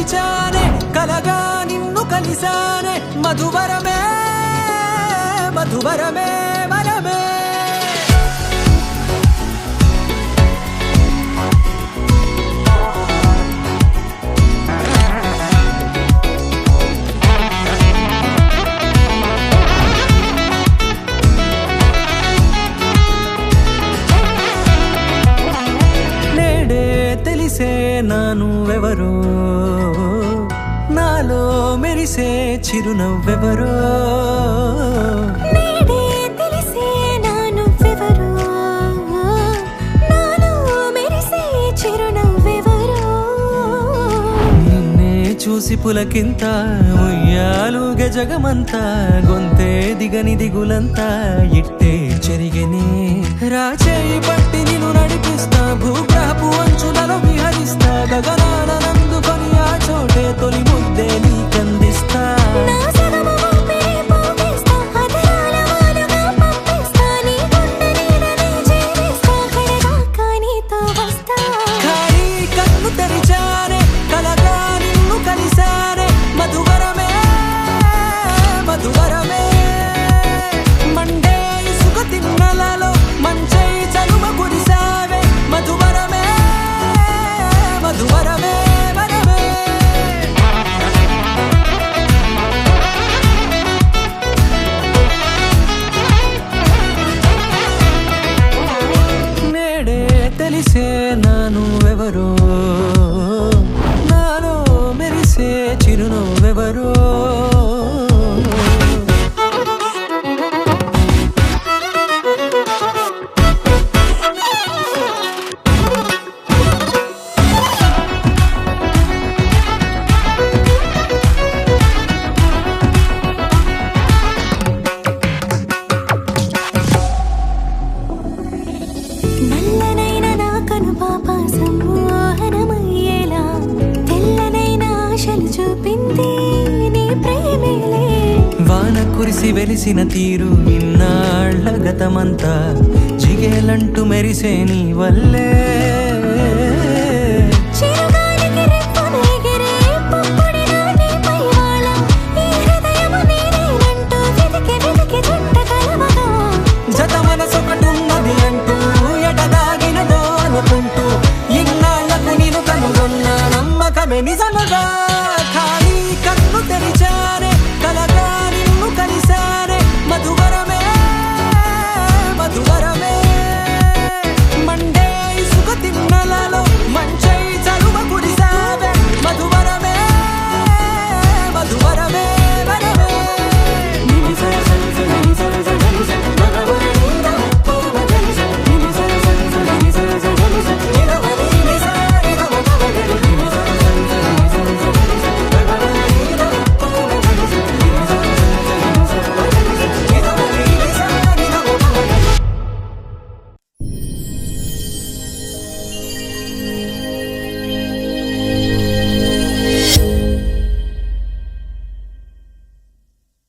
తెరిచానే కలగా నిన్ను కలిసానే మధువరమే మధువరమే వరమే నానువెవరో నాలో మెరిసే చిరునవ్వెవరో నేడే తెలిసే నానువెవరో నాలో మెరిసే చిరునవ్వెవరో నిన్నే చూసి పులకింత ఉయ్యాలుగ జగమంతా గొంతే దిగని దిగులంతా ఇట్టే చెరిగనే రాచేయి పట్టి నిన్ను నడిపిస్తా భూగ్రహపు అంచులలో విహరిస్తా గగనాన నందుకొని ఆ చోటే తొలి ముద్దే నీకందిస్తా నా సగము ఊపిరి పోగేస్తా అదరాల వాలుగా పంపిస్తా నీ గుండె నీడనే చేరిస్తా కడదాకా నీతో వస్తా ఖాళీ కన్ను తెరిచానే కలగా నిన్ను కలిసానే మధువరమే మధువరమే మండే ఇసుక తిన్నలలో మంచై చలువ కురిసావే మధువరమే మధువరమే వరమే నేడే తెలిసే నానువెవరో నాలో మెరిసే చిరునవ్వెవరో నల్లనైన నా కనుపాప సమ్మోహనమయ్యేలా తెల్లనైన ఆశలు చూపింది నీ ప్రేమేలే వాన కురిసి వెలిసిన తీరు ఇన్నాళ్ల గతమంతా జిగేలంటూ మెరిసే నీ వల్లే